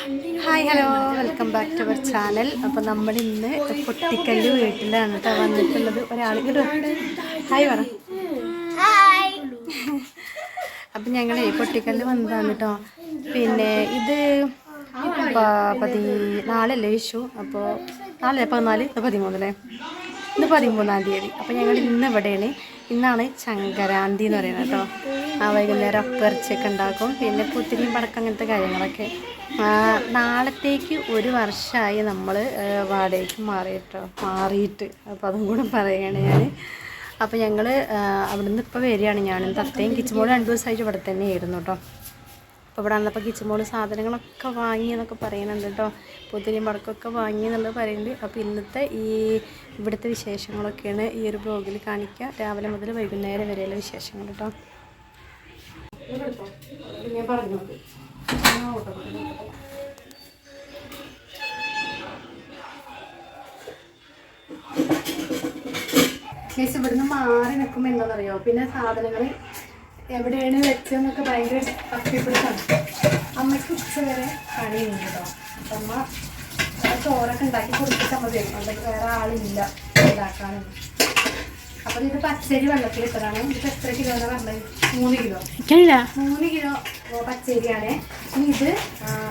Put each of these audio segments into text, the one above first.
Hi hello welcome back to our channel. അപ്പോൾ നമ്മൾ ഇന്ന് പൊട്ടിക്കല്ല് വീട്ടിലാണ് കേട്ടോ വന്നിട്ടുള്ളത്. ഒരാൾക്ക് ഹായ് പറ. അപ്പം ഞങ്ങളെ പൊട്ടിക്കല്ല് വന്നതാണ് കേട്ടോ. പിന്നെ ഇത് നാളല്ലേ വിഷു, അപ്പോൾ നാളെ 14 13 അല്ലേ, ഇന്ന് 13-ാം തീയതി. അപ്പോൾ ഞങ്ങൾ ഇന്ന് ഇവിടെയാണ്. ഇന്നാണ് സംക്രാന്തി എന്ന് പറയുന്നത് കേട്ടോ. വൈകുന്നേരം അപ്പിറച്ചിയൊക്കെ ഉണ്ടാക്കും, പിന്നെ പുത്തിരിയും പടക്കം അങ്ങനത്തെ കാര്യങ്ങളൊക്കെ. നാളത്തേക്ക് 1 വർഷമായി നമ്മൾ വാടകയ്ക്ക് മാറിയിട്ട്. അപ്പോൾ അതും കൂടെ പറയുകയാണ് ഞാൻ. അപ്പോൾ ഞങ്ങൾ അവിടെ നിന്ന് ഇപ്പോൾ വരികയാണ്. ഞാനും തത്തയും കിച്ചുമോൾ 2 ദിവസമായിട്ട് ഇവിടെ തന്നെ ആയിരുന്നു കേട്ടോ. അപ്പോൾ ഇവിടെ വന്നപ്പോൾ കിച്ചുമോൾ സാധനങ്ങളൊക്കെ വാങ്ങി എന്നൊക്കെ പറയുന്നുണ്ട് കേട്ടോ. പുത്തിരിയും പടക്കമൊക്കെ വാങ്ങി എന്നുള്ളത് പറയുന്നുണ്ട്. അപ്പോൾ ഇന്നത്തെ ഇവിടുത്തെ വിശേഷങ്ങളൊക്കെയാണ് ഈ ഒരു ബ്ലോഗിൽ കാണിക്കുക. രാവിലെ മുതൽ വൈകുന്നേരം വരെയുള്ള വിശേഷങ്ങൾ കേട്ടോ. ഞാൻ പറഞ്ഞു കേസ് ഇവിടുന്ന് മാറി നിൽക്കുമ്പോൾ എന്താണെന്നറിയോ, പിന്നെ സാധനങ്ങൾ എവിടെയാണ് വെച്ചതെന്നൊക്കെ ഭയങ്കര തപ്പിപ്പിടുത്താണ്. അമ്മയ്ക്ക് ഉച്ച വരെ പണിയുണ്ട് കേട്ടോ. അപ്പം അമ്മ ചോറൊക്കെ ഉണ്ടാക്കി കൊടുത്തിട്ട് അമ്മ തരും. അല്ലെങ്കിൽ വേറെ ആളില്ല ഉണ്ടാക്കാനൊന്നും. അപ്പം ഇത് പച്ചരി വെള്ളത്തിലിട്ടതാണ്. ഇത് എത്ര കിലോ എന്ന് പറഞ്ഞത്? 3 കിലോ. 3 കിലോ പച്ചരിയാണ്. ഇനി ഇത്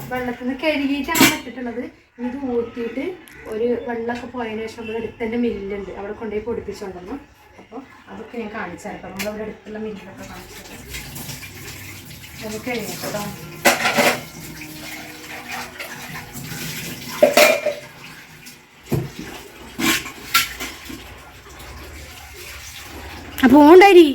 വെള്ളത്തിൽ നിന്ന് കഴുകിയിട്ടാണ് ഇട്ടിട്ടുള്ളത്. ഇത് ഊറ്റിയിട്ട് ഒരു വെള്ളമൊക്കെ പോയതിനു ശേഷം നമ്മുടെ അടുത്തന്നെ മില്ലുണ്ട്, അവിടെ കൊണ്ടുപോയി പൊടിപ്പിച്ചുകൊണ്ടുവന്നു. അപ്പോൾ അതൊക്കെ ഞാൻ കാണിച്ചു തരാം. നമ്മളവിടെ അടുത്തുള്ള മില്ലൊക്കെ കാണിച്ചു തരാം. അത് കഴിയട്ടോ. അപ്പോൾ ഉണ്ടായി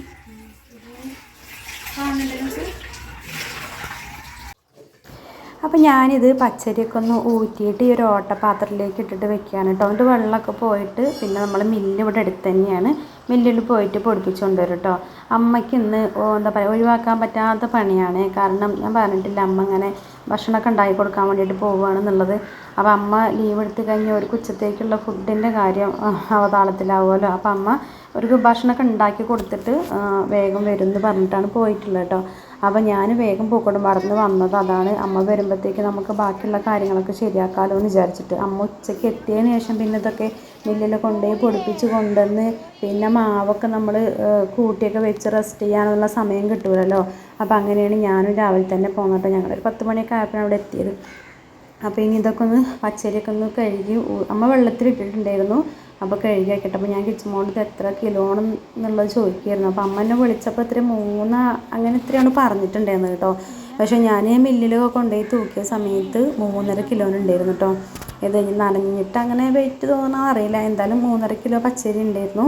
അപ്പോൾ ഞാനിത് പച്ചരിയൊക്കെ ഒന്ന് ഊറ്റിയിട്ട് ഈ ഒരു ഓട്ടപാത്രത്തിലേക്ക് ഇട്ടിട്ട് വെക്കുകയാണ് കേട്ടോ. എന്നിട്ട് വെള്ളമൊക്കെ പോയിട്ട് പിന്നെ നമ്മൾ മില്ല് ഇവിടെ അടുത്ത് തന്നെയാണ്. മില്ലിൽ പോയിട്ട് പൊടിപ്പിച്ച് കൊണ്ടുവരും കേട്ടോ. അമ്മയ്ക്ക് ഇന്ന് എന്താ പറയുക, ഒഴിവാക്കാൻ പറ്റാത്ത പണിയാണ്. കാരണം ഞാൻ പറഞ്ഞിട്ടില്ല, അമ്മ ഇങ്ങനെ ഭക്ഷണമൊക്കെ ഉണ്ടാക്കി കൊടുക്കാൻ വേണ്ടിയിട്ട് പോവുകയാണെന്നുള്ളത്. അപ്പോൾ അമ്മ ലീവ് എടുത്ത് കഴിഞ്ഞ് ഒരു ഉച്ചത്തേക്കുള്ള ഫുഡിൻ്റെ കാര്യം അവതാളത്തിലാവുമല്ലോ. അപ്പോൾ അമ്മ ഒരു ഭക്ഷണമൊക്കെ ഉണ്ടാക്കി കൊടുത്തിട്ട് വേഗം വരും എന്ന് പറഞ്ഞിട്ടാണ് പോയിട്ടുള്ളത് കേട്ടോ. അപ്പോൾ ഞാൻ വേഗം പൂക്കോട് മറന്ന് വന്നത് അതാണ്. അമ്മ വരുമ്പോഴത്തേക്ക് നമുക്ക് ബാക്കിയുള്ള കാര്യങ്ങളൊക്കെ ശരിയാക്കാമല്ലോ എന്ന് വിചാരിച്ചിട്ട്. അമ്മ ഉച്ചയ്ക്ക് എത്തിയതിന് ശേഷം പിന്നെ ഇതൊക്കെ മില്ലിൽ കൊണ്ടുപോയി പൊടിപ്പിച്ച് കൊണ്ടുവന്ന് പിന്നെ മാവൊക്കെ നമ്മൾ കൂട്ടിയൊക്കെ വെച്ച് റെസ്റ്റ് ചെയ്യാനുള്ള സമയം കിട്ടുമല്ലോ. അപ്പോൾ അങ്ങനെയാണ് ഞാനും രാവിലെ തന്നെ പോകുന്നത്. ഞങ്ങളൊരു 10 മണിയൊക്കെ ആയപ്പോഴാണ് അവിടെ എത്തിയത്. അപ്പോൾ ഇനി ഇതൊക്കെ ഒന്ന് പച്ചരിയൊക്കെ ഒന്ന് കഴുകി അമ്മ വെള്ളത്തിലിട്ടിട്ടുണ്ടായിരുന്നു. അപ്പോൾ കഴുകി വയ്ക്കട്ടെ. അപ്പോൾ ഞാൻ കിച്ചുമോളത് എത്ര കിലോ എന്നുള്ളത് ചോദിക്കുമായിരുന്നു. അപ്പോൾ അമ്മ എന്നെ വിളിച്ചപ്പോൾ 3 അങ്ങനെ ഇത്രയാണ് പറഞ്ഞിട്ടുണ്ടായിരുന്നത് കേട്ടോ. പക്ഷേ ഞാൻ മില്ലിലൊക്കെ കൊണ്ടുപോയി തൂക്കിയ സമയത്ത് 3.5 കിലോനുണ്ടായിരുന്നു കേട്ടോ. ഇത് നനഞ്ഞിട്ട് അങ്ങനെ വെയിറ്റ് തോന്നാൻ അറിയില്ല. എന്തായാലും 3.5 കിലോ പച്ചരി ഉണ്ടായിരുന്നു.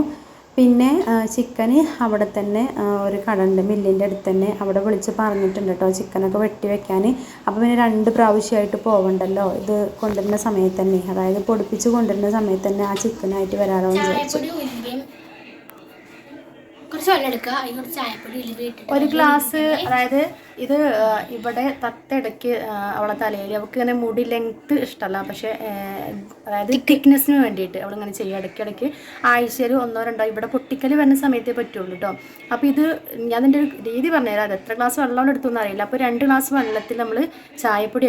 പിന്നെ ചിക്കന് അവിടെ തന്നെ ഒരു കട ഉണ്ട് മില്ലിൻ്റെ അടുത്ത് തന്നെ, അവിടെ വിളിച്ച് പറഞ്ഞിട്ടുണ്ട് കേട്ടോ ചിക്കനൊക്കെ വെട്ടി വെക്കാൻ. അപ്പോൾ പിന്നെ 2 പ്രാവശ്യമായിട്ട് പോകണ്ടല്ലോ, ഇത് കൊണ്ടുവരുന്ന സമയത്ത് തന്നെ, അതായത് പൊടിപ്പിച്ച് കൊണ്ടുവരുന്ന സമയത്ത് തന്നെ ആ ചിക്കനായിട്ട് വരാമല്ലോ എന്ന് വിചാരിച്ചു. ഒരു ഗ്ലാസ്, അതായത് ഇത് ഇവിടെ തത്തയിടയ്ക്ക് അവളെ തലയിൽ അവൾക്ക് ഇങ്ങനെ മുടി ലെങ്ത്ത് ഇഷ്ടമല്ല, പക്ഷേ അതായത് തിക്നെസ്സിന് വേണ്ടിയിട്ട് അവളിങ്ങനെ ചെയ്യും. ഇടയ്ക്കിടയ്ക്ക് ആഴ്ചയിൽ 1-2 ഇവിടെ പൊട്ടിക്കൽ വരുന്ന സമയത്തേ പറ്റുള്ളൂ കേട്ടോ. അപ്പോൾ ഇത് ഞാൻ അതിൻ്റെ ഒരു രീതി പറഞ്ഞുതരാം. അത് എത്ര ഗ്ലാസ് വെള്ളം എടുത്തൊന്നും അറിയില്ല. അപ്പോൾ 2 ഗ്ലാസ് വെള്ളത്തിൽ നമ്മൾ ചായപ്പൊടി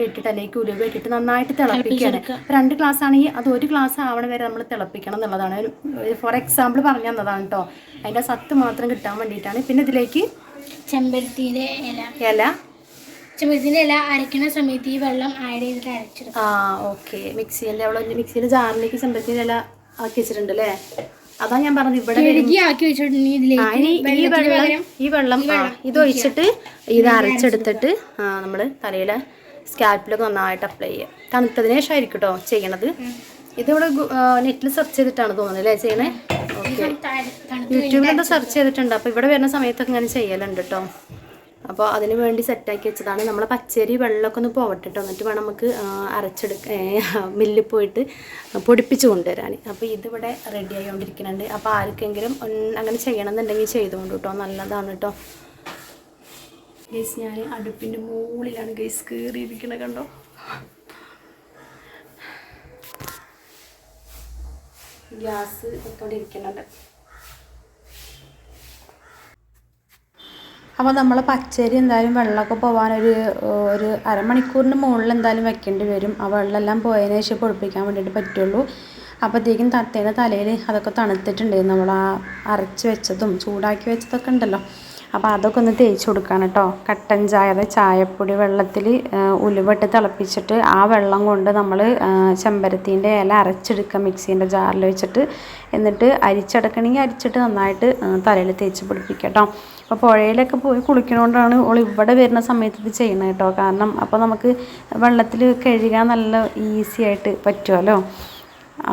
ഇട്ടിട്ട് അല്ലെങ്കിൽ ഉലുവ ഇട്ടിട്ട് നന്നായിട്ട് തിളപ്പിക്കുകയാണ്. 2 ഗ്ലാസ് ആണെങ്കിൽ അത് 1 ഗ്ലാസ് ആവണ വരെ നമ്മൾ തിളപ്പിക്കണം എന്നുള്ളതാണ്. ഫോർ എക്സാമ്പിൾ പറഞ്ഞു തന്നതാണ് കേട്ടോ. അതിൻ്റെ സത്ത് മാത്രം കിട്ടാൻ വേണ്ടിയിട്ടാണ്. പിന്നെ ഇതിലേക്ക് ചെമ്പരത്തിൻ്റെ ഇല അരയ്ക്കുന്ന സമയത്ത് ഈ വെള്ളം ആഡ് ചെയ്തിട്ട് അരച്ചെടുക്കും. ഓക്കെ. മിക്സിയിൽ ജാറിലേക്ക് ചെമ്പരത്തിൻ്റെ ഇല ആക്കി വെച്ചിട്ടുണ്ട് അല്ലേ? അതാ ഞാൻ പറഞ്ഞത്. ഇവിടെ ആക്കി വെച്ചിട്ടുണ്ടെങ്കിൽ ഈ വെള്ളം ഇത് ഒഴിച്ചിട്ട് ഇത് അരച്ചെടുത്തിട്ട് നമ്മൾ തലയിലെ സ്കാൽപ്പിലൊക്കെ നന്നായിട്ട് അപ്ലൈ ചെയ്യുക. തണുത്തതിന് ശേഷമായിരിക്കും കേട്ടോ ചെയ്യണത്. ഇതിവിടെ നെറ്റിൽ സെർച്ച് ചെയ്തിട്ടാണ് തോന്നുന്നത് അല്ലേ ചെയ്യണേ? ഓക്കെ. യൂട്യൂബിലെന്താ സെർച്ച് ചെയ്തിട്ടുണ്ട്. അപ്പോൾ ഇവിടെ വരുന്ന സമയത്തൊക്കെ ഇങ്ങനെ ചെയ്യലുണ്ട് കേട്ടോ. അപ്പോൾ അതിന് വേണ്ടി സെറ്റാക്കി വെച്ചതാണ്. നമ്മൾ പച്ചരി വെള്ളമൊക്കെ ഒന്ന് പോവട്ടെ കേട്ടോ. എന്നിട്ട് വേണം നമുക്ക് മില്ലിൽ പോയിട്ട് പൊടിപ്പിച്ച് കൊണ്ടുവരാൻ. അപ്പോൾ ഇതിവിടെ റെഡി ആയിക്കൊണ്ടിരിക്കുന്നുണ്ട്. അപ്പോൾ ആർക്കെങ്കിലും അങ്ങനെ ചെയ്യണമെന്നുണ്ടെങ്കിൽ ചെയ്തുകൊണ്ട് കേട്ടോ, നല്ലതാണ് കേട്ടോ. ഗൈസ് ഞാൻ അടുപ്പിൻ്റെ മുകളിലാണ് ഗൈസ് കയറിയിരിക്കണ കണ്ടോ. ഗ്യാസ് ഇട്ടുകൊണ്ടിരിക്കുന്നുണ്ട്. അപ്പോൾ നമ്മൾ പച്ചരി എന്തായാലും വെള്ളമൊക്കെ പോകാനൊരു ഒരു അരമണിക്കൂറിന് മുകളിൽ എന്തായാലും വെക്കേണ്ടി വരും. ആ വെള്ളമെല്ലാം പോയതിന് ശേഷം പൊടിപ്പിക്കാൻ വേണ്ടിയിട്ട് പറ്റുള്ളൂ. അപ്പോഴത്തേക്കും തത്തേൻ്റെ തലയിൽ അതൊക്കെ തണുത്തിട്ടുണ്ടായിരുന്നു. നമ്മൾ ആ അരച്ച് വെച്ചതും ചൂടാക്കി വെച്ചതൊക്കെ ഉണ്ടല്ലോ, അപ്പോൾ അതൊക്കെ ഒന്ന് തേച്ച് കൊടുക്കുകയാണ് കേട്ടോ. കട്ടൻ ചായ, അതായത് ചായപ്പൊടി വെള്ളത്തിൽ ഉലുവട്ട് തിളപ്പിച്ചിട്ട് ആ വെള്ളം കൊണ്ട് നമ്മൾ ചെമ്പരത്തീൻ്റെ ഇല അരച്ചെടുക്കുക മിക്സീൻ്റെ ജാറിൽ വെച്ചിട്ട്. എന്നിട്ട് അരിച്ചെടുക്കണമെങ്കിൽ അരിച്ചിട്ട് നന്നായിട്ട് തലയിൽ തേച്ച് പിടിപ്പിക്കുക കേട്ടോ. അപ്പോൾ പുഴയിലൊക്കെ പോയി കുളിക്കണോണ്ടാണ് ഓൾ ഇവിടെ വരുന്ന സമയത്ത് ഇത് ചെയ്യണത് കേട്ടോ. കാരണം അപ്പോൾ നമുക്ക് വെള്ളത്തിൽ കഴുകാൻ നല്ല ഈസി ആയിട്ട് പറ്റുമല്ലോ.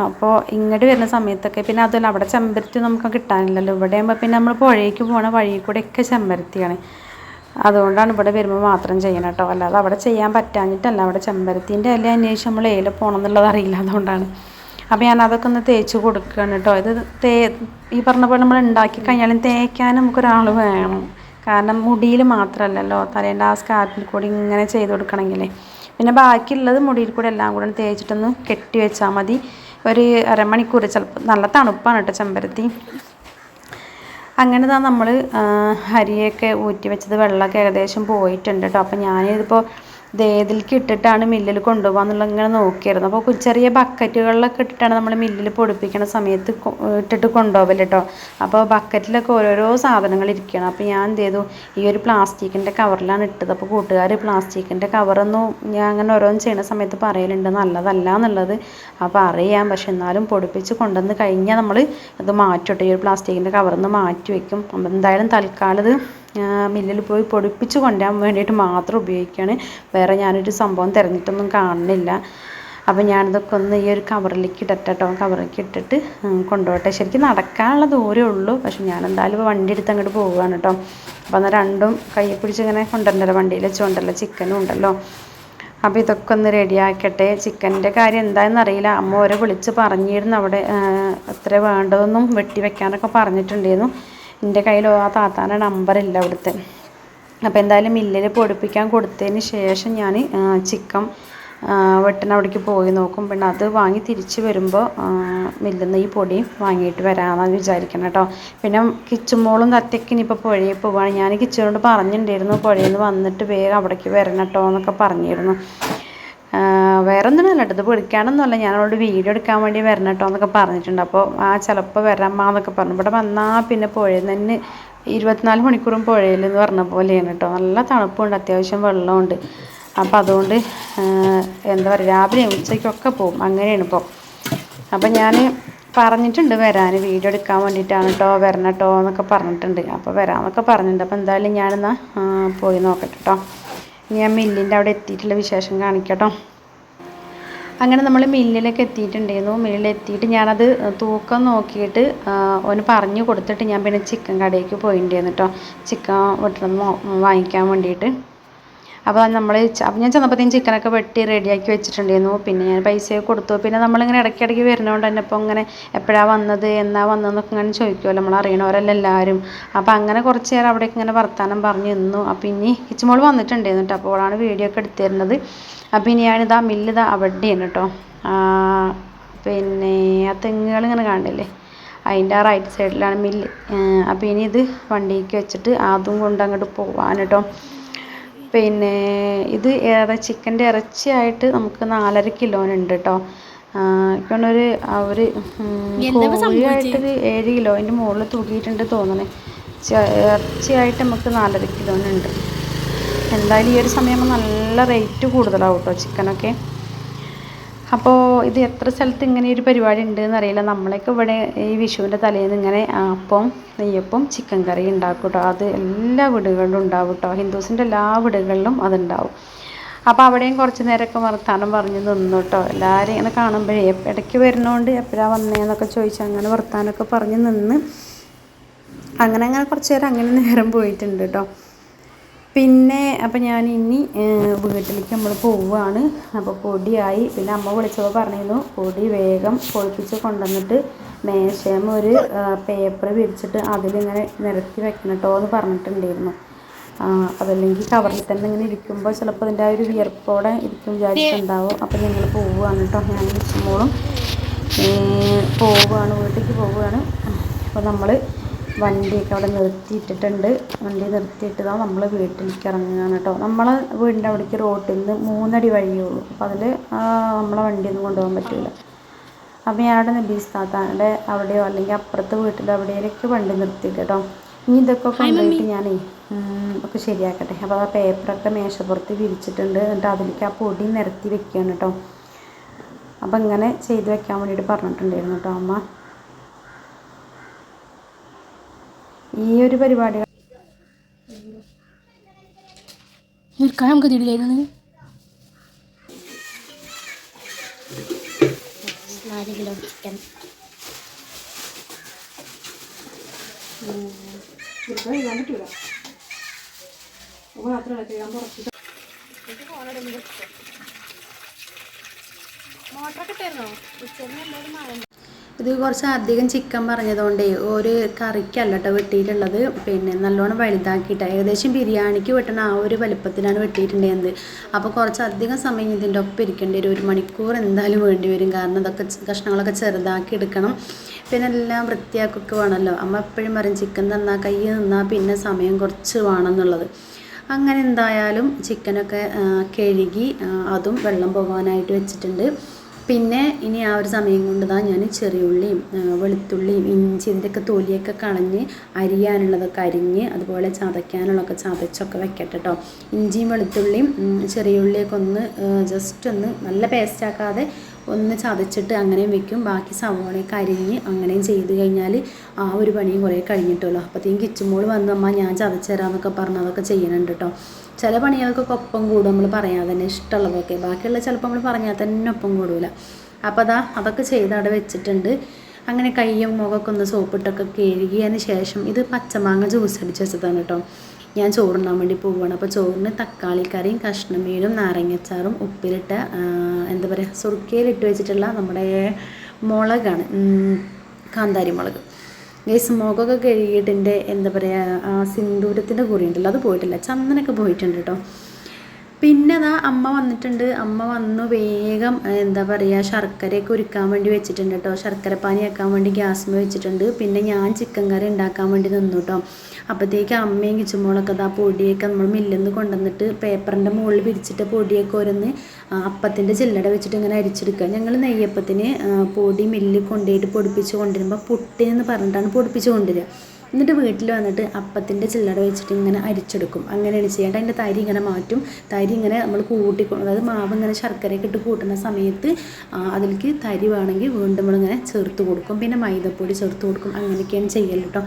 അപ്പോൾ ഇങ്ങോട്ട് വരുന്ന സമയത്തൊക്കെ പിന്നെ അതല്ല അവിടെ ചെമ്പരത്തി നമുക്ക് കിട്ടാനില്ലല്ലോ. ഇവിടെ ആകുമ്പോൾ പിന്നെ നമ്മൾ പുഴയ്ക്ക് പോകണ വഴി കൂടെയൊക്കെ ചെമ്പരത്തിയാണ്. അതുകൊണ്ടാണ് ഇവിടെ വരുമ്പോൾ മാത്രം ചെയ്യണം കേട്ടോ. അല്ലാതെ അവിടെ ചെയ്യാൻ പറ്റാഞ്ഞിട്ടല്ല, അവിടെ ചെമ്പരത്തീൻ്റെ ഇല അന്വേഷിച്ച് നമ്മൾ ഏല പോകണം എന്നുള്ളത് അറിയില്ല, അതുകൊണ്ടാണ്. അപ്പോൾ ഞാൻ അതൊക്കെ ഒന്ന് തേച്ച് കൊടുക്കുകയാണ് കേട്ടോ. ഇത് ഈ പറഞ്ഞ പോലെ നമ്മൾ ഉണ്ടാക്കി കഴിഞ്ഞാലും തേക്കാൻ നമുക്കൊരാൾ വേണം. കാരണം മുടിയിൽ മാത്രമല്ലല്ലോ, തലേൻ്റെ ആ സ്കാർപ്പിൽ കൂടി ഇങ്ങനെ ചെയ്ത് കൊടുക്കണമെങ്കിലേ. പിന്നെ ബാക്കിയുള്ളത് മുടിയിൽ കൂടെ എല്ലാം കൂടെ തേച്ചിട്ടൊന്ന് കെട്ടി വെച്ചാൽ മതി. ഒരു അരമണിക്കൂർ, ചിലപ്പോൾ നല്ല തണുപ്പാണ് കേട്ടോ ചെമ്പരത്തി. അങ്ങനെ തന്നെ നമ്മൾ അരിയൊക്കെ ഊറ്റി വെച്ചത് വെള്ളമൊക്കെ ഏകദേശം പോയിട്ടുണ്ട് കേട്ടോ. അപ്പോൾ ഞാനിതിപ്പോൾ ഇതിലേക്ക് ഇട്ടിട്ടാണ് മില്ലിൽ കൊണ്ടുപോകാമെന്നുള്ള ഇങ്ങനെ നോക്കിയായിരുന്നു. അപ്പോൾ ചെറിയ ബക്കറ്റുകളിലൊക്കെ ഇട്ടിട്ടാണ് നമ്മൾ മില്ലിൽ പൊടിപ്പിക്കുന്ന സമയത്ത് ഇട്ടിട്ട് കൊണ്ടുപോകല് കേട്ടോ. അപ്പോൾ ബക്കറ്റിലൊക്കെ ഓരോരോ സാധനങ്ങൾ ഇരിക്കണം. അപ്പോൾ ഞാൻ എന്ത് ചെയ്തു, ഈ ഒരു പ്ലാസ്റ്റിക്കിൻ്റെ കവറിലാണ് ഇട്ടത്. അപ്പോൾ കൂട്ടുകാർ പ്ലാസ്റ്റിക്കിൻ്റെ കവറൊന്നും ഞാൻ അങ്ങനെ ഓരോന്ന് ചെയ്യുന്ന സമയത്ത് പറയലുണ്ട് നല്ലതല്ല എന്നുള്ളത്. അപ്പോൾ അറിയാം, പക്ഷെ എന്നാലും പൊടിപ്പിച്ച് കൊണ്ടുവന്ന് കഴിഞ്ഞാൽ നമ്മൾ ഇത് മാറ്റിയിട്ട് ഈ ഒരു പ്ലാസ്റ്റിക്കിൻ്റെ കവറിൽ നിന്ന് മാറ്റി വയ്ക്കും. അപ്പോൾ എന്തായാലും തൽക്കാലം ഇത് മില്ലിൽ പോയി പൊടിപ്പിച്ച് കൊണ്ടുവരാൻ വേണ്ടിയിട്ട് മാത്രം ഉപയോഗിക്കുകയാണ്. വേറെ ഞാനൊരു സംഭവം തിരഞ്ഞിട്ടൊന്നും കാണുന്നില്ല. അപ്പോൾ ഞാനിതൊക്കെ ഒന്ന് ഈ ഒരു കവറിലേക്ക് ഇടട്ടെ കേട്ടോ. കവറിലേക്ക് ഇട്ടിട്ട് കൊണ്ടുപോകട്ടെ. ശരിക്കും നടക്കാനുള്ള ദൂരമേ ഉള്ളൂ, പക്ഷെ ഞാൻ എന്തായാലും വണ്ടി എടുത്ത് അങ്ങോട്ട് പോവുകയാണ് കേട്ടോ. അപ്പോൾ എന്നാൽ രണ്ടും കയ്യിൽ പിടിച്ച് ഇങ്ങനെ കൊണ്ടുവരണ്ടല്ലോ, വണ്ടിയിൽ വെച്ചുകൊണ്ടല്ലോ, ചിക്കനും ഉണ്ടല്ലോ. അപ്പോൾ ഇതൊക്കെ ഒന്ന് റെഡിയാക്കട്ടെ. ചിക്കൻ്റെ കാര്യം എന്താണെന്ന് അറിയില്ല, അമ്മ ഓരോ വിളിച്ച് പറഞ്ഞിരുന്നു അവിടെ എത്ര വേണ്ടതെന്നും വെട്ടി വെക്കാനൊക്കെ പറഞ്ഞിട്ടുണ്ടായിരുന്നു. എൻ്റെ കയ്യിൽ ആ താത്താൻ്റെ നമ്പറില്ല അവിടുത്തെ. അപ്പോൾ എന്തായാലും മില്ലിൽ പൊടിപ്പിക്കാൻ കൊടുത്തതിന് ശേഷം ഞാൻ ചിക്കൻ വെട്ടണ അവിടേക്ക് പോയി നോക്കും. പിന്നെ അത് വാങ്ങി തിരിച്ച് വരുമ്പോൾ മില്ലിൽ നിന്ന് ഈ പൊടി വാങ്ങിയിട്ട് വരാമെന്നാണ് വിചാരിക്കണം കേട്ടോ. പിന്നെ കിച്ചുമോളും തത്തയ്ക്ക് ഇനിയിപ്പോൾ പുഴയിൽ പോവുകയാണ്. ഞാൻ കിച്ചുവിനോട് പറഞ്ഞിട്ടുണ്ടായിരുന്നു പുഴയിൽ നിന്ന് വന്നിട്ട് വേഗം അവിടേക്ക് വരണം കേട്ടോ എന്നൊക്കെ പറഞ്ഞിരുന്നു. വേറെ ഒന്നിനല്ല കേട്ടോ, ഇത് പൊടിക്കാനൊന്നുമല്ല, ഞാനോട് വീഡിയോ എടുക്കാൻ വേണ്ടി വരണം കേട്ടോ എന്നൊക്കെ പറഞ്ഞിട്ടുണ്ട്. അപ്പോൾ ചിലപ്പോൾ വരാമെന്നൊക്കെ പറഞ്ഞു. ഇവിടെ വന്നാൽ പിന്നെ പുഴയിൽ നിന്ന് 24 മണിക്കൂറും പുഴയിലെന്ന് പറഞ്ഞ പോലെയാണ് കേട്ടോ. നല്ല തണുപ്പുണ്ട്, അത്യാവശ്യം വെള്ളമുണ്ട്. അപ്പോൾ അതുകൊണ്ട് എന്താ പറയുക, രാവിലെ ഉച്ചയ്ക്കൊക്കെ പോകും, അങ്ങനെയാണ് ഇപ്പോൾ. അപ്പം ഞാൻ പറഞ്ഞിട്ടുണ്ട് വരാൻ, വീഡിയോ എടുക്കാൻ വേണ്ടിയിട്ടാണ് കേട്ടോ, വരണം കേട്ടോ എന്നൊക്കെ പറഞ്ഞിട്ടുണ്ട്. അപ്പോൾ വരാമെന്നൊക്കെ പറഞ്ഞിട്ടുണ്ട്. അപ്പോൾ എന്തായാലും ഞാനെന്നാൽ പോയി നോക്കട്ടെ കേട്ടോ. ഞാൻ മില്ലിൻ്റെ അവിടെ എത്തിയിട്ടുള്ള വിശേഷം കാണിക്കട്ടോ. അങ്ങനെ നമ്മൾ മില്ലിലൊക്കെ എത്തിയിട്ടുണ്ടായിരുന്നു. മില്ലിലെത്തിയിട്ട് ഞാനത് തൂക്കം നോക്കിയിട്ട് ഓന് പറഞ്ഞു കൊടുത്തിട്ട് ഞാൻ പിന്നെ ചിക്കൻ കടയിലേക്ക് പോയിട്ടുണ്ടായിരുന്നു കേട്ടോ, ചിക്കൻ വെട്ടണം വാങ്ങിക്കാൻ വേണ്ടിയിട്ട്. അപ്പോൾ ഞാൻ ചെന്നപ്പോഴത്തേക്കും ചിക്കനൊക്കെ വെട്ടി റെഡിയാക്കി വെച്ചിട്ടുണ്ടായിരുന്നു. പിന്നെ ഞാൻ പൈസയൊക്കെ കൊടുത്തു. പിന്നെ നമ്മളിങ്ങനെ ഇടയ്ക്കിടയ്ക്ക് വരുന്നതുകൊണ്ട് തന്നെ ഇപ്പോൾ ഇങ്ങനെ എപ്പോഴാണ് വന്നത് എന്നാ വന്നതെന്നൊക്കെ ഇങ്ങനെ ചോദിക്കുമല്ലോ, നമ്മൾ അറിയണവരല്ല എല്ലാവരും. അപ്പോൾ അങ്ങനെ കുറച്ച് നേരം അവിടേക്ക് ഇങ്ങനെ വർത്താനം പറഞ്ഞു നിന്നു. അപ്പോൾ ഇനി കിച്ചുമോൾ വന്നിട്ടുണ്ടായിരുന്നു കേട്ടോ, അപ്പോൾ അവളാണ് വീഡിയോ ഒക്കെ എടുത്തു തരുന്നത്. അപ്പോൾ ഇനി ഞാനിതാ മില്ലിതാ അവിടെയാണ് കേട്ടോ. പിന്നെ ആ തെങ്ങുകൾ ഇങ്ങനെ കാണില്ലേ, അതിൻ്റെ ആ റൈറ്റ് സൈഡിലാണ് മില്ല്. അപ്പോൾ ഇനി ഇത് വണ്ടിക്ക് വെച്ചിട്ട് അതും കൊണ്ട് അങ്ങോട്ട് പോകാൻ കേട്ടോ. പിന്നെ ഇത് ചിക്കൻ്റെ ഇറച്ചിയായിട്ട് നമുക്ക് 4.5 കിലോനുണ്ട് കേട്ടോ. ഇപ്പൊരു കോഴിയായിട്ടൊരു 7 കിലോ അതിൻ്റെ മുകളിൽ തൂക്കിയിട്ടുണ്ട് തോന്നണേ. ഇറച്ചിയായിട്ട് നമുക്ക് 4.5 കിലോനുണ്ട്. എന്തായാലും ഈ ഒരു സമയം നല്ല റേറ്റ് കൂടുതലാവും കേട്ടോ ചിക്കനൊക്കെ. അപ്പോൾ ഇത് എത്ര സ്ഥലത്ത് ഇങ്ങനെ ഒരു പരിപാടി ഉണ്ടെന്ന് അറിയില്ല. നമ്മളൊക്കെ ഇവിടെ ഈ വിഷുവിൻ്റെ തലേന്ന് ഇങ്ങനെ അപ്പം നെയ്യപ്പം ചിക്കൻ കറി ഉണ്ടാക്കും കേട്ടോ. അത് എല്ലാ വീടുകളിലും ഉണ്ടാവും കേട്ടോ, ഹിന്ദുസിൻ്റെ എല്ലാ വീടുകളിലും അതുണ്ടാവും. അപ്പോൾ അവിടെയും കുറച്ച് നേരമൊക്കെ വർത്താനം പറഞ്ഞ് നിന്നു കേട്ടോ. എല്ലാവരും ഇങ്ങനെ കാണുമ്പോഴേ ഇടയ്ക്ക് വരുന്നതുകൊണ്ട് എപ്പോഴാണ് വന്നതെന്നൊക്കെ ചോദിച്ചാൽ അങ്ങനെ വർത്താനമൊക്കെ പറഞ്ഞ് നിന്ന് അങ്ങനെ കുറച്ച് നേരം അങ്ങനെ നേരം പോയിട്ടുണ്ട് കേട്ടോ. പിന്നെ അപ്പോൾ ഞാൻ ഇനി വീട്ടിലേക്ക് നമ്മൾ പോവുകയാണ്. അപ്പോൾ പൊടിയായി. പിന്നെ അമ്മ വിളിച്ചപ്പോൾ പറഞ്ഞിരുന്നു പൊടി വേഗം പൊളിപ്പിച്ച് കൊണ്ടുവന്നിട്ട് മേശയും ഒരു പേപ്പർ വിരിച്ചിട്ട് അതിലിങ്ങനെ നിരത്തി വെക്കണം കേട്ടോ എന്ന് പറഞ്ഞിട്ടുണ്ടായിരുന്നു. അതല്ലെങ്കിൽ കവറിൽ തന്നെ ഇങ്ങനെ ഇരിക്കുമ്പോൾ ചിലപ്പോൾ അതിൻ്റെ ആ ഒരു വിയർപ്പോടെ ഇരിക്കും വിചാരിച്ചിട്ടുണ്ടാവും. അപ്പോൾ ഞങ്ങൾ പോവുകയാണ് കേട്ടോ, ഞാൻ വിളിച്ചുമ്പോഴും പോവുകയാണ്, വീട്ടിലേക്ക് പോവുകയാണ്. അപ്പോൾ നമ്മൾ വണ്ടിയൊക്കെ അവിടെ നിർത്തിയിട്ടിട്ടുണ്ട്. വണ്ടി നിർത്തിയിട്ടതാണ് നമ്മൾ വീട്ടിലേക്ക് ഇറങ്ങുകയാണ് കേട്ടോ. നമ്മളെ വീടിൻ്റെ അവിടേക്ക് റോട്ടിൽ നിന്ന് 3 അടി വഴിയേ ഉള്ളൂ. അപ്പോൾ അതിൽ നമ്മളെ വണ്ടിയൊന്നും കൊണ്ടുപോകാൻ പറ്റില്ല. അപ്പോൾ ഞാനവിടെ നബീസ് താത്താൻ്റെ അവിടെയോ അല്ലെങ്കിൽ അപ്പുറത്തെ വീട്ടിലോ എവിടെയൊക്കെ വണ്ടി നിർത്തിയിട്ട് കേട്ടോ. ഇനി ഇതൊക്കെ കൊണ്ടുപോയിട്ട് ഞാനേ ഒക്കെ ശരിയാക്കട്ടെ. അപ്പോൾ ആ പേപ്പറൊക്കെ മേശപ്പുറത്ത് വിരിച്ചിട്ടുണ്ട്. എന്നിട്ട് അതിലേക്ക് ആ പൊടി നിരത്തി വെക്കുകയാണ് കേട്ടോ. അപ്പം ഇങ്ങനെ ചെയ്ത് വെക്കാൻ വേണ്ടിയിട്ട് പറഞ്ഞിട്ടുണ്ടായിരുന്നു കേട്ടോ അമ്മ. ഈ ഒരു പരിപാടി നമുക്ക് തിരികെ 4 കിലോ ചിക്കൻ കഴിയാൻ പറ്റൂല. മാത്രമല്ല കഴിയാൻ പുറത്ത് മോട്ടറൊക്കെ തരണോ? ഇത് കുറച്ച് അധികം ചിക്കൻ പറഞ്ഞതുകൊണ്ടേ ഒരു കറിക്കല്ല കേട്ടോ വെട്ടിയിട്ടുള്ളത്. പിന്നെ നല്ലോണം വലുതാക്കിയിട്ട് ഏകദേശം ബിരിയാണിക്ക് വെട്ടണ ആ ഒരു വലുപ്പത്തിലാണ് വെട്ടിയിട്ടുണ്ടായിരുന്നത്. അപ്പോൾ കുറച്ചധികം സമയം ഇതിൻ്റെ ഒപ്പം ഇരിക്കേണ്ടി വരും. 1 മണിക്കൂർ എന്തായാലും വേണ്ടി വരും. കാരണം ഇതൊക്കെ കഷ്ണങ്ങളൊക്കെ ചെറുതാക്കി എടുക്കണം. പിന്നെ എല്ലാം വൃത്തിയാക്കൊക്കെ വേണമല്ലോ. അമ്മ എപ്പോഴും പറയും ചിക്കൻ തന്നാൽ കൈ നിന്നാൽ പിന്നെ സമയം കുറച്ച് വേണമെന്നുള്ളത്. അങ്ങനെ എന്തായാലും ചിക്കനൊക്കെ കഴുകി അതും വെള്ളം പോകാനായിട്ട് വെച്ചിട്ടുണ്ട്. പിന്നെ ഇനി ആ ഒരു സമയം കൊണ്ട് ഞാൻ ചെറിയുള്ളിയും വെളുത്തുള്ളിയും ഇഞ്ചി ഇതിൻ്റെയൊക്കെ തൊലിയൊക്കെ കളഞ്ഞ് അരിയാനുള്ളതൊക്കെ അരിഞ്ഞ് അതുപോലെ ചതയ്ക്കാനുള്ളതൊക്കെ ചതച്ചൊക്കെ വെക്കട്ടെ കേട്ടോ. ഇഞ്ചിയും വെളുത്തുള്ളിയും ചെറിയുള്ളിയൊക്കെ ഒന്ന് ജസ്റ്റ് ഒന്ന് നല്ല പേസ്റ്റാക്കാതെ ഒന്ന് ചതച്ചിട്ട് അങ്ങനെയും വെക്കും. ബാക്കി സവോളയൊക്കെ അരിഞ്ഞ് അങ്ങനെയും ചെയ്ത് കഴിഞ്ഞാൽ ആ ഒരു പണിയും കുറേ കഴിഞ്ഞിട്ടുള്ളൂ. അപ്പോഴത്തേക്കും കിച്ചുമോൾ വന്ന് അമ്മ ഞാൻ ചതച്ച് തരാമെന്നൊക്കെ പറഞ്ഞ് അതൊക്കെ ചെയ്യുന്നുണ്ട് കേട്ടോ. ചില പണികൾക്കൊക്കെ ഒപ്പം കൂടും നമ്മൾ പറയാതെ തന്നെ ഇഷ്ടമുള്ളതൊക്കെ. ബാക്കിയുള്ള ചിലപ്പോൾ നമ്മൾ പറഞ്ഞാൽ തന്നെ ഒപ്പം കൂടില്ല. അപ്പോൾ അതൊക്കെ ചെയ്ത് അവിടെ വെച്ചിട്ടുണ്ട്. അങ്ങനെ കയ്യും മുഖമൊക്കെ ഒന്ന് സോപ്പിട്ടൊക്കെ കഴുകിയതിന് ശേഷം ഇത് പച്ചമാങ്ങ ജ്യൂസ് അടിച്ച് വെച്ചതാണ് കേട്ടോ. ഞാൻ ചോറുണ്ടാൻ വേണ്ടി പോവുകയാണ്. അപ്പോൾ ചോറിന് തക്കാളിക്കറിയും കഷ്ണമീനും നാരങ്ങച്ചാറും ഉപ്പിലിട്ട എന്താ പറയുക സുർക്കയിലിട്ട് വെച്ചിട്ടുള്ള നമ്മുടെ മുളകാണ്, കാന്താരി മുളക്. ഗൈസ് മുഖമൊക്കെ കഴുകിയിട്ടിൻ്റെ എന്താ പറയുക സിന്ദൂരത്തിൻ്റെ കുറി ഉണ്ടല്ലോ അത് പോയിട്ടില്ല, ചന്ദനൊക്കെ പോയിട്ടുണ്ട് കേട്ടോ. പിന്നെ അമ്മ വന്നിട്ടുണ്ട്. അമ്മ വന്നു വേഗം എന്താ പറയുക ശർക്കരയൊക്കെ ഉരുക്കാൻ വേണ്ടി വെച്ചിട്ടുണ്ട് കേട്ടോ. ശർക്കര പാനി വെക്കാൻ വേണ്ടി ഗ്യാസിൽ വെച്ചിട്ടുണ്ട്. പിന്നെ ഞാൻ ചിക്കൻ കറി ഉണ്ടാക്കാൻ വേണ്ടി നിന്നു കേട്ടോ. അപ്പോഴത്തേക്ക് അമ്മയും കിച്ചുമോളൊക്കെ പൊടിയൊക്കെ നമ്മൾ മില്ലിൽ നിന്ന് കൊണ്ടുവന്നിട്ട് പേപ്പറിൻ്റെ മുകളിൽ പിരിച്ചിട്ട് പൊടിയൊക്കെ ഓരോന്ന് അപ്പത്തിൻ്റെ ചില്ലട വെച്ചിട്ട് ഇങ്ങനെ അരിച്ചെടുക്കുക. ഞങ്ങൾ നെയ്യപ്പത്തിന് പൊടി മില്ലിൽ കൊണ്ടുപോയിട്ട് പൊടിപ്പിച്ച് കൊണ്ടുവരുമ്പോൾ പുട്ടിനെന്ന് പറഞ്ഞിട്ടാണ് പൊടിപ്പിച്ച് കൊണ്ടുവരിക. എന്നിട്ട് വീട്ടിൽ വന്നിട്ട് അപ്പത്തിൻ്റെ ചില്ലട വെച്ചിട്ട് ഇങ്ങനെ അരിച്ചെടുക്കും. അങ്ങനെയാണ് ചെയ്യേണ്ടത്. അതിൻ്റെ തരി ഇങ്ങനെ മാറ്റും. തരി ഇങ്ങനെ നമ്മൾ അതായത് മാവ് ഇങ്ങനെ ശർക്കരയൊക്കെ ഇട്ട് കൂട്ടുന്ന സമയത്ത് അതിലേക്ക് തരി വേണമെങ്കിൽ വീണ്ടും നമ്മളിങ്ങനെ ചേർത്ത് കൊടുക്കും. പിന്നെ മൈദപ്പൊടി ചേർത്ത് കൊടുക്കും. അങ്ങനെയൊക്കെയാണ് ചെയ്യൽ കേട്ടോ.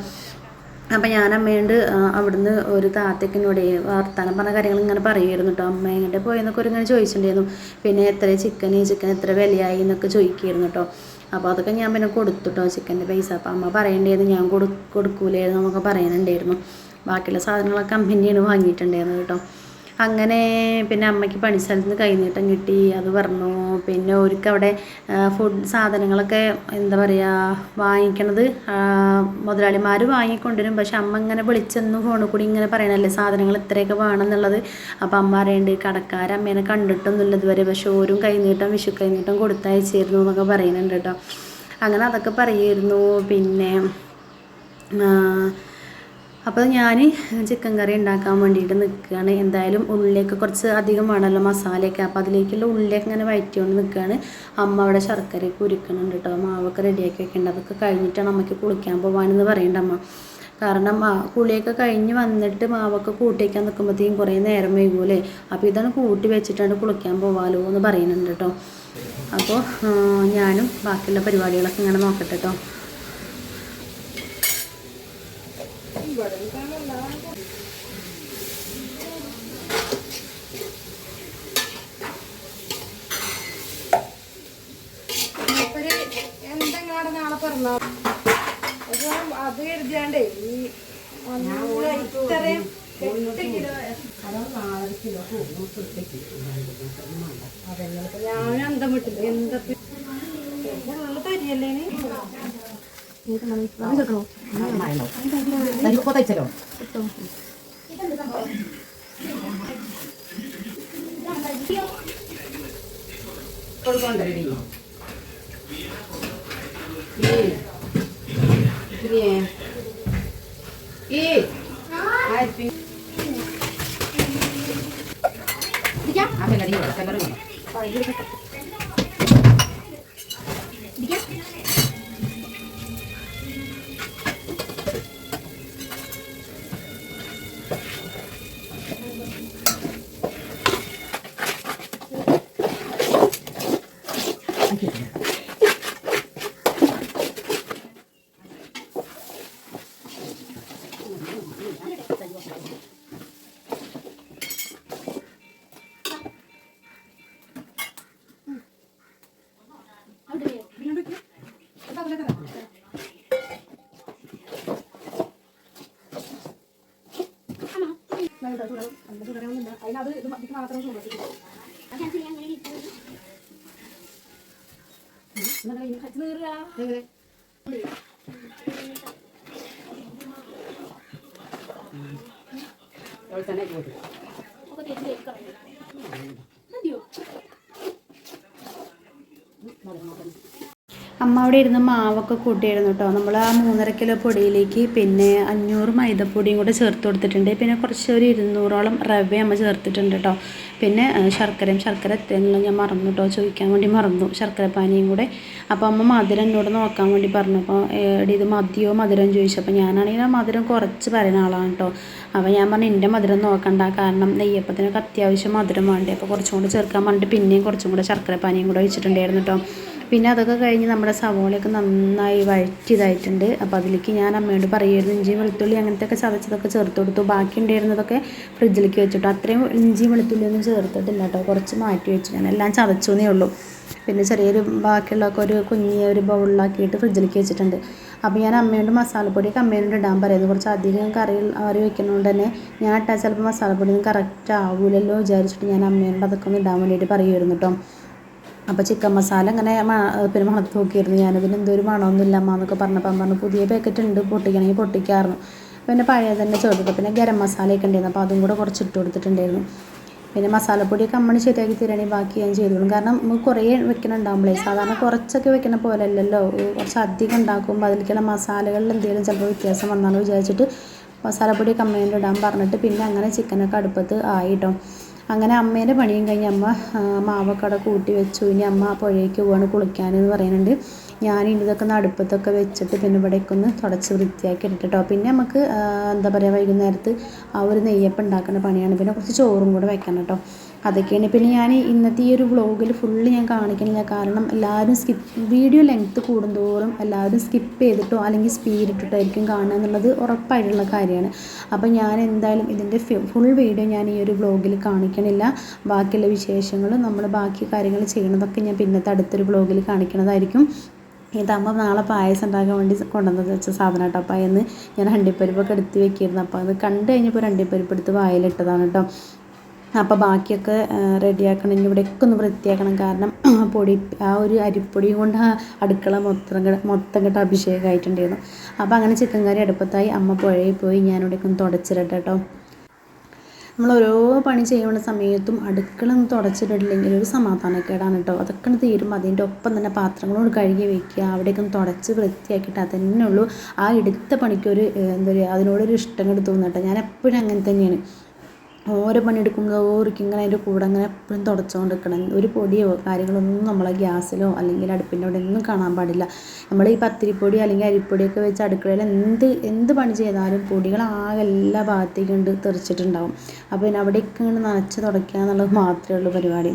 അപ്പം ഞാൻ അമ്മയോട് അവിടുന്ന് ഒരു താത്തയ്ക്കിനോട് വർത്താനം പറഞ്ഞ കാര്യങ്ങൾ ഇങ്ങനെ പറയുമായിരുന്നു കേട്ടോ. അമ്മ എങ്ങോട്ട് പോയെന്നൊക്കെ ഒരു ഇങ്ങനെ ചോദിച്ചിട്ടുണ്ടായിരുന്നു. പിന്നെ ചിക്കൻ എത്ര വിലയായി എന്നൊക്കെ ചോദിക്കുമായിരുന്നു കേട്ടോ. അപ്പോൾ അതൊക്കെ ഞാൻ പിന്നെ കൊടുത്തു കേട്ടോ ചിക്കൻ്റെ പൈസ. അപ്പോൾ അമ്മ പറയേണ്ടായിരുന്നു ഞാൻ കൊടുക്കൂലായിരുന്നു എന്നൊക്കെ പറയുന്നുണ്ടായിരുന്നു. ബാക്കിയുള്ള സാധനങ്ങളൊക്കെ അമ്മ തന്നെയാണ് വാങ്ങിയിട്ടുണ്ടായിരുന്നു കേട്ടോ. അങ്ങനെ പിന്നെ അമ്മയ്ക്ക് പണിസ്ഥലത്ത് നിന്ന് കൈനീട്ടം കിട്ടി അത് പറഞ്ഞു. പിന്നെ അവർക്ക് അവിടെ സാധനങ്ങളൊക്കെ എന്താ പറയുക വാങ്ങിക്കണത് മുതലാളിമാർ വാങ്ങിക്കൊണ്ടുവരും. പക്ഷെ അമ്മ ഇങ്ങനെ വിളിച്ചെന്ന് ഫോണിൽ കൂടി ഇങ്ങനെ പറയണല്ലേ സാധനങ്ങൾ ഇത്രയൊക്കെ വേണമെന്നുള്ളത്. അപ്പോൾ അമ്മ അറിയേണ്ടത് കടക്കാരമ്മേനെ കണ്ടിട്ടൊന്നുമില്ല ഇതുവരെ. പക്ഷെ ഓരും കൈനീട്ടം വിഷു കൈനീട്ടം കൊടുത്തയച്ചിരുന്നു എന്നൊക്കെ പറയുന്നുണ്ട് കേട്ടോ. അങ്ങനെ അതൊക്കെ പറയുമായിരുന്നു. പിന്നെ അപ്പോൾ ഞാൻ ചിക്കൻ കറി ഉണ്ടാക്കാൻ വേണ്ടിയിട്ട് നിൽക്കുകയാണ്. എന്തായാലും ഉള്ളിയൊക്കെ കുറച്ച് അധികം വേണമല്ലോ മസാലയൊക്കെ. അപ്പോൾ അതിലേക്കുള്ള ഉള്ളിയൊക്കെ ഇങ്ങനെ വഴറ്റിക്കൊണ്ട് നിൽക്കുകയാണ്. അമ്മ അവിടെ ശർക്കരയൊക്കെ ഉരുക്കുന്നുണ്ട് കേട്ടോ. മാവൊക്കെ റെഡിയാക്കി വെക്കേണ്ടത്. അതൊക്കെ കഴിഞ്ഞിട്ടാണ് അമ്മയ്ക്ക് കുളിക്കാൻ പോകാനെന്ന് പറയേണ്ട അമ്മ. കാരണം കുളിയൊക്കെ കഴിഞ്ഞ് വന്നിട്ട് മാവൊക്കെ കൂട്ടി വയ്ക്കാൻ നിൽക്കുമ്പോഴത്തേക്കും കുറേ നേരം വൈകൂലേ. അപ്പോൾ ഇതാണ് കൂട്ടി വെച്ചിട്ടാണ് കുളിക്കാൻ പോകാമല്ലോ എന്ന് പറയുന്നുണ്ട് കേട്ടോ. അപ്പോൾ ഞാനും ബാക്കിയുള്ള പരിപാടികളൊക്കെ ഇങ്ങനെ നോക്കട്ടെ കേട്ടോ. എന്തെങ്ങാട് നാളെ പറഞ്ഞോ അത് കരുതിയാണ്ടേ ഈ ഇത്രയും 8 കിലോ ഞാൻ അന്തം വിട്ടില്ല. എന്താ നല്ല തരിയല്ലേ കൊടുക്കണ്ടേ അമ്മ അവിടെ ഇരുന്ന് മാവൊക്കെ കൂട്ടിയിരുന്നു കേട്ടോ. നമ്മൾ ആ 3.5 കിലോ പൊടിയിലേക്ക് പിന്നെ 500 മൈദപ്പൊടിയും കൂടെ ചേർത്ത് കൊടുത്തിട്ടുണ്ട്. പിന്നെ കുറച്ച് ഒരു 200ഓളം റവ അമ്മ ചേർത്തിട്ടുണ്ട് കേട്ടോ. പിന്നെ ശർക്കര എത്തിയെന്നുള്ള ഞാൻ മറന്നു കേട്ടോ, ചോദിക്കാൻ വേണ്ടി മറന്നു, ശർക്കര പാനിയും കൂടെ. അപ്പോൾ അമ്മ മധുരം എന്നോട് നോക്കാൻ വേണ്ടി പറഞ്ഞു. അപ്പോൾ ഇത് മതിയോ മധുരം ചോദിച്ചപ്പോൾ ഞാനാണെങ്കിൽ ആ മധുരം കുറച്ച് പറയുന്ന ആളാണ് കേട്ടോ. അപ്പോൾ ഞാൻ പറഞ്ഞു എൻ്റെ മധുരം നോക്കണ്ട, കാരണം നെയ്യപ്പത്തിനൊക്കെ അത്യാവശ്യം മധുരം വേണ്ടേ, അപ്പോൾ കുറച്ചും കൂടെ ചേർക്കാൻ പറഞ്ഞിട്ട് പിന്നെയും കുറച്ചും കൂടെ ശർക്കര പാനിയും കൂടെ വെച്ചിട്ടുണ്ടായിരുന്നു കേട്ടോ. പിന്നെ അതൊക്കെ കഴിഞ്ഞ് നമ്മുടെ സവോളയൊക്കെ നന്നായി വഴറ്റിയതായിട്ടുണ്ട്. അപ്പോൾ അതിലേക്ക് ഞാൻ അമ്മയോട് പറയുമായിരുന്നു ഇഞ്ചി വെളുത്തുള്ളി അങ്ങനത്തെയൊക്കെ ചതച്ചതൊക്കെ ചേർത്ത് കൊടുത്തു. ബാക്കി ഉണ്ടായിരുന്നതൊക്കെ ഫ്രിഡ്ജിലേക്ക് വെച്ചിട്ടു. അത്രയും ഇഞ്ചി വെളുത്തുള്ളി ഒന്നും ചേർത്തിട്ടില്ല കേട്ടോ, കുറച്ച് മാറ്റി വെച്ചു. ഞാൻ എല്ലാം ചതച്ചെന്നേ ഉള്ളൂ. പിന്നെ ചെറിയൊരു ബാക്കിയുള്ളതൊക്കെ ഒരു കുഞ്ഞിയ ഒരു ബൗളിലാക്കിയിട്ട് ഫ്രിഡ്ജിലേക്ക് വെച്ചിട്ടുണ്ട്. അപ്പോൾ ഞാൻ അമ്മയോട് മസാലപ്പൊടിയൊക്കെ അമ്മയോട് ഇടാൻ പറയുന്നത്. കുറച്ച് അധികം കറി വയ്ക്കുന്നതുകൊണ്ട് തന്നെ ഞാൻ ഇട്ടാൽ ചിലപ്പോൾ മസാലപ്പൊടിയൊന്നും കറക്റ്റ് ആവില്ലല്ലോ വിചാരിച്ചിട്ട് ഞാൻ അമ്മയോട് അതൊക്കെ ഒന്ന് ഇടാൻ വേണ്ടിയിട്ട് പറയുമായിരുന്നു കേട്ടോ. അപ്പോൾ ചിക്കൻ മസാല ഇങ്ങനെ പിന്നെ മണത്ത് നോക്കിയിരുന്നു. ഞാനതിന് എന്തൊരു മണമൊന്നുമില്ല അമ്മ എന്നൊക്കെ പറഞ്ഞപ്പോൾ അമ്മ പറഞ്ഞു പുതിയ പാക്കറ്റ് ഉണ്ട്, പൊട്ടിക്കണമെങ്കിൽ പൊട്ടിക്കാറുണ്ട്. പിന്നെ പഴയ തന്നെ ചേർത്തിട്ട് പിന്നെ ഗരം മസാലയൊക്കെ ഉണ്ടായിരുന്നു, അപ്പോൾ അതും കൂടെ കുറച്ച് ഇട്ട് കൊടുത്തിട്ടുണ്ടായിരുന്നു. പിന്നെ മസാലപ്പൊടിയൊക്കെ അമ്മ ശരിയാക്കി തരികയാണെങ്കിൽ ബാക്കി ഞാൻ ചെയ്തോളും. കാരണം നമുക്ക് കുറേ വെക്കണുണ്ടാകുമ്പോഴേ സാധാരണ കുറച്ചൊക്കെ വെക്കണ പോലെ അല്ലല്ലോ, കുറച്ച് അധികം ഉണ്ടാക്കുമ്പോൾ അതിലേക്കുള്ള മസാലകളിൽ എന്തെങ്കിലും ചിലപ്പോൾ വ്യത്യാസം വന്നാലോ വിചാരിച്ചിട്ട് മസാലപ്പൊടിയൊക്കെ അമ്മേൻ്റെ ഇടാൻ പറഞ്ഞിട്ട് പിന്നെ അങ്ങനെ ചിക്കനൊക്കെ അടുപ്പത്ത് ആയിട്ടോ. അങ്ങനെ അമ്മേൻ്റെ പണിയും കഴിഞ്ഞ് അമ്മ മാവൊക്കെ അവിടെ കൂട്ടി വെച്ചു. ഇനി അമ്മ പുഴയ്ക്ക് പോവാണ് കുളിക്കാനെന്ന് പറയുന്നുണ്ട്. ഞാൻ ഇതൊക്കെ ഒന്ന് അടുപ്പത്തൊക്കെ വെച്ചിട്ട് പിന്നെ ഇവിടേക്ക് ഒന്ന് തുടച്ച് വൃത്തിയാക്കി ഇട്ടിട്ടോ. പിന്നെ നമുക്ക് എന്താ പറയുക വൈകുന്നേരത്ത് ആ ഒരു നെയ്യപ്പം ഉണ്ടാക്കുന്ന പണിയാണ്. പിന്നെ കുറച്ച് ചോറും കൂടെ വെക്കണം കേട്ടോ. അതൊക്കെയാണ്. പിന്നെ ഞാൻ ഇന്നത്തെ ഈ ഒരു വ്ളോഗിൽ ഫുള്ള് ഞാൻ കാണിക്കണില്ല, കാരണം എല്ലാവരും വീഡിയോ ലെങ്ത്ത് കൂടുന്തോറും എല്ലാവരും സ്കിപ്പ് ചെയ്തിട്ടോ അല്ലെങ്കിൽ സ്പീഡ് ഇട്ടിട്ടായിരിക്കും കാണുക എന്നുള്ളത് ഉറപ്പായിട്ടുള്ള കാര്യമാണ്. അപ്പോൾ ഞാൻ എന്തായാലും ഇതിൻ്റെ ഫുൾ വീഡിയോ ഞാൻ ഈ ഒരു വ്ളോഗിൽ കാണിക്കണില്ല. ബാക്കിയുള്ള വിശേഷങ്ങൾ നമ്മൾ ബാക്കി കാര്യങ്ങൾ ചെയ്യണതൊക്കെ ഞാൻ പിന്നത്തെ അടുത്തൊരു വ്ളോഗിൽ കാണിക്കണതായിരിക്കും. ഇതാകുമ്പോൾ നാളെ പായസം ഉണ്ടാക്കാൻ വേണ്ടി കൊണ്ടുവന്നത് വെച്ച സാധനം കേട്ടോ. അപ്പോൾ അതിന് ഞാൻ അണ്ടിപ്പരിപ്പൊക്കെ എടുത്ത് വെക്കിയിരുന്നു. അപ്പോൾ അത് കണ്ടു കഴിഞ്ഞപ്പോൾ അണ്ടിപ്പരിപ്പ് എടുത്ത് വായിലിട്ടതാണ് കേട്ടോ. അപ്പോൾ ബാക്കിയൊക്കെ റെഡിയാക്കണമെങ്കിൽ ഇവിടെയൊക്കെ ഒന്ന് വൃത്തിയാക്കണം, കാരണം പൊടി ആ ഒരു അരിപ്പൊടി കൊണ്ട് അടുക്കള മൊത്തം കിട്ട അഭിഷേകമായിട്ടുണ്ടായിരുന്നു. അപ്പോൾ അങ്ങനെ ചിക്കൻ കറി അടുപ്പത്തായി. അമ്മ പുഴയിൽ പോയി, ഞാനിവിടേക്ക് ഒന്ന് തുടച്ചിരട്ടെ കേട്ടോ. നമ്മൾ ഓരോ പണി ചെയ്യുന്ന സമയത്തും അടുക്കള ഒന്ന് തുടച്ചിട്ടില്ലെങ്കിൽ ഒരു സമാധാനക്കേടാണ് കേട്ടോ. അതൊക്കെ തീരുമ്പോൾ അതിൻ്റെ ഒപ്പം തന്നെ പാത്രങ്ങളോട് കഴുകി വയ്ക്കുക, അവിടേക്ക് ഒന്ന് തുടച്ച് വൃത്തിയാക്കിയിട്ട് അതന്നെ ഉള്ളൂ ആ എടുത്ത പണിക്കൊരു എന്താ പറയുക അതിനോടൊരു ഇഷ്ടം കൂടി തോന്നട്ടെ. ഞാൻ എപ്പോഴും അങ്ങനെ തന്നെയാണ്. ഓരോ പണിയെടുക്കുമ്പോഴോർക്കും ഇങ്ങനെ അതിൻ്റെ കൂടെ അങ്ങനെ എപ്പോഴും തുടച്ചുകൊണ്ട് നിൽക്കണം. ഒരു പൊടിയോ കാര്യങ്ങളൊന്നും നമ്മളെ ഗ്യാസിലോ അല്ലെങ്കിൽ അടുപ്പിൻ്റെ അവിടെ ഒന്നും കാണാൻ പാടില്ല. നമ്മൾ ഈ പത്തിരിപ്പൊടി അല്ലെങ്കിൽ അരിപ്പൊടിയൊക്കെ വെച്ച് അടുക്കളയിൽ എന്ത് പണി ചെയ്താലും പൊടികളാകെ എല്ലാ ഭാഗത്തേക്കും കൊണ്ട് തെറിച്ചിട്ടുണ്ടാവും. അപ്പോൾ പിന്നെ അവിടെയൊക്കെ ഇങ്ങനെ നനച്ച് തുടയ്ക്കുക എന്നുള്ളത് മാത്രമേ ഉള്ളൂ പരിപാടി.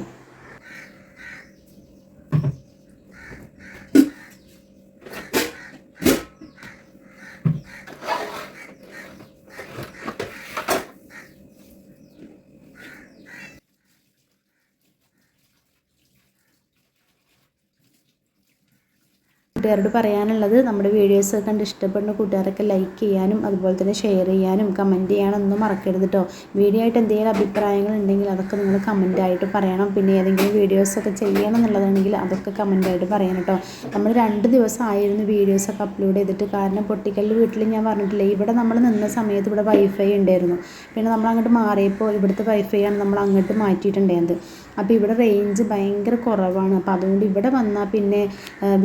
കൂട്ടുകാരോട് പറയാനുള്ളത്, നമ്മുടെ വീഡിയോസ് കണ്ട് ഇഷ്ടപ്പെടുന്ന കൂട്ടുകാരൊക്കെ ലൈക്ക് ചെയ്യാനും അതുപോലെ തന്നെ ഷെയർ ചെയ്യാനും കമൻറ്റ് ചെയ്യാനൊന്നും മറക്കരുത് കേട്ടോ. വീഡിയോ ആയിട്ട് എന്തെങ്കിലും അഭിപ്രായങ്ങൾ ഉണ്ടെങ്കിൽ അതൊക്കെ നിങ്ങൾ കമൻറ്റായിട്ട് പറയണം. പിന്നെ ഏതെങ്കിലും വീഡിയോസൊക്കെ ചെയ്യണം എന്നുള്ളതാണെങ്കിൽ അതൊക്കെ കമൻറ്റായിട്ട് പറയണം കേട്ടോ. നമ്മൾ 2 ദിവസമായിരുന്നു വീഡിയോസൊക്കെ അപ്ലോഡ് ചെയ്തിട്ട്. കാരണം പൊട്ടിക്കൽ വീട്ടിൽ ഞാൻ പറഞ്ഞിട്ടില്ലേ, ഇവിടെ നമ്മൾ നിന്ന സമയത്ത് ഇവിടെ വൈഫൈ ഉണ്ടായിരുന്നു. പിന്നെ നമ്മൾ അങ്ങോട്ട് മാറിയപ്പോൾ ഇവിടുത്തെ വൈഫൈ ആണ് നമ്മൾ അങ്ങോട്ട് മാറ്റിയിട്ടുണ്ടായിരുന്നത്. അപ്പോൾ ഇവിടെ റേഞ്ച് ഭയങ്കര കുറവാണ്. അപ്പോൾ അതുകൊണ്ട് ഇവിടെ വന്നാൽ പിന്നെ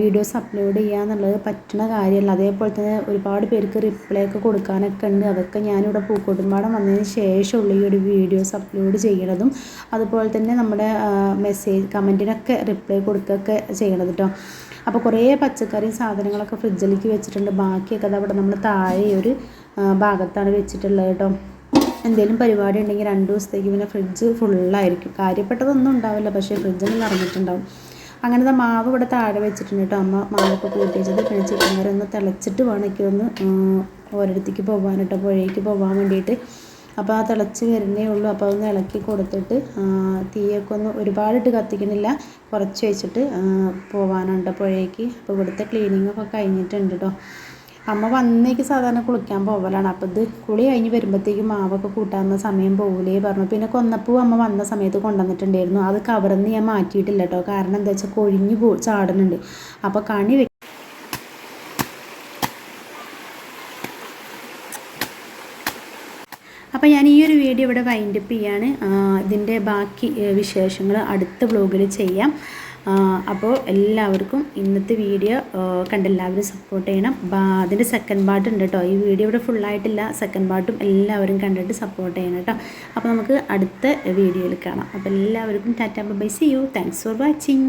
വീഡിയോസ് അപ്ലോഡ് ചെയ്യുക എന്നുള്ളത് പറ്റുന്ന കാര്യമല്ല. അതേപോലെ തന്നെ ഒരുപാട് പേർക്ക് റിപ്ലൈ ഒക്കെ കൊടുക്കാനൊക്കെ ഉണ്ട്. അതൊക്കെ ഞാനിവിടെ പൂക്കോട്ടുംപാടം വന്നതിന് ശേഷമുള്ള ഈ ഒരു വീഡിയോസ് അപ്ലോഡ് ചെയ്യണതും അതുപോലെ തന്നെ നമ്മുടെ മെസ്സേജ് കമൻറ്റിനൊക്കെ റിപ്ലൈ കൊടുക്കുകയൊക്കെ ചെയ്യണത് കേട്ടോ. അപ്പോൾ കുറേ പച്ചക്കറിയും സാധനങ്ങളൊക്കെ ഫ്രിഡ്ജിലേക്ക് വെച്ചിട്ടുണ്ട്. ബാക്കിയൊക്കെ അവിടെ നമ്മൾ താഴെ ഒരു ഭാഗത്താണ് വെച്ചിട്ടുള്ളത് കേട്ടോ. എന്തെങ്കിലും പരിപാടി ഉണ്ടെങ്കിൽ 2 ദിവസത്തേക്ക് പിന്നെ ഫ്രിഡ്ജ് ഫുള്ളായിരിക്കും. കാര്യപ്പെട്ടതൊന്നും ഉണ്ടാവില്ല, പക്ഷേ ഫ്രിഡ്ജൊന്നും നിറഞ്ഞിട്ടുണ്ടാവും. അങ്ങനത്തെ മാവ് ഇവിടെ താഴെ വെച്ചിട്ടുണ്ട് കേട്ടോ. അമ്മ മാവൊക്കെ കൂട്ടി വെച്ചത്. പിന്നെ ചിക്കൻ കറി ഒന്ന് തിളച്ചിട്ട് വേണം എനിക്ക് ഒന്ന് ഓരോരുത്തേക്ക് പോകാൻ കേട്ടോ, പുഴയ്ക്ക് പോകാൻ വേണ്ടിയിട്ട്. അപ്പോൾ ആ തിളച്ച് വരുന്നേ ഉള്ളൂ. അപ്പോൾ അതൊന്ന് ഇളക്കി കൊടുത്തിട്ട് തീയൊക്കെ ഒന്ന് ഒരുപാടിട്ട് കത്തിക്കണില്ല, കുറച്ച് വെച്ചിട്ട് പോകാനുണ്ട് പുഴയ്ക്ക്. അപ്പോൾ ഇവിടുത്തെ ക്ലീനിങ്ങൊക്കെ കഴിഞ്ഞിട്ടുണ്ട് കേട്ടോ. അമ്മ വന്നേക്ക് സാധാരണ കുളിക്കാൻ പോകലാണ്. അപ്പോൾ ഇത് കുളി കഴിഞ്ഞ് വരുമ്പോഴത്തേക്കും മാവൊക്കെ കൂട്ടാവുന്ന സമയം പോകില്ലേ പറഞ്ഞു. പിന്നെ കൊന്നപ്പൂ അമ്മ വന്ന സമയത്ത് കൊണ്ടുവന്നിട്ടുണ്ടായിരുന്നു. അത് കവറിൽ നിന്ന് ഞാൻ മാറ്റിയിട്ടില്ല കേട്ടോ. കാരണം എന്താ വെച്ചാൽ കൊഴിഞ്ഞ് ചാടുന്നുണ്ട്. അപ്പോൾ കണി അപ്പോൾ ഞാൻ ഈ ഒരു വീഡിയോ ഇവിടെ വൈൻഡപ്പ് ചെയ്യാണ്. ഇതിൻ്റെ ബാക്കി വിശേഷങ്ങൾ അടുത്ത വ്ലോഗിൽ ചെയ്യാം. അപ്പോൾ എല്ലാവർക്കും ഇന്നത്തെ വീഡിയോ കണ്ടെല്ലാവരും സപ്പോർട്ട് ചെയ്യണം. അതിൻ്റെ സെക്കൻഡ് പാർട്ട് ഉണ്ട് കേട്ടോ. ഈ വീഡിയോ ഇവിടെ ഫുള്ളായിട്ടില്ല, സെക്കൻഡ് പാർട്ടും എല്ലാവരും കണ്ടിട്ട് സപ്പോർട്ട് ചെയ്യണം കേട്ടോ. അപ്പോൾ നമുക്ക് അടുത്ത വീഡിയോയിൽ കാണാം. അപ്പോൾ എല്ലാവർക്കും tata bye, see you, thanks for watching.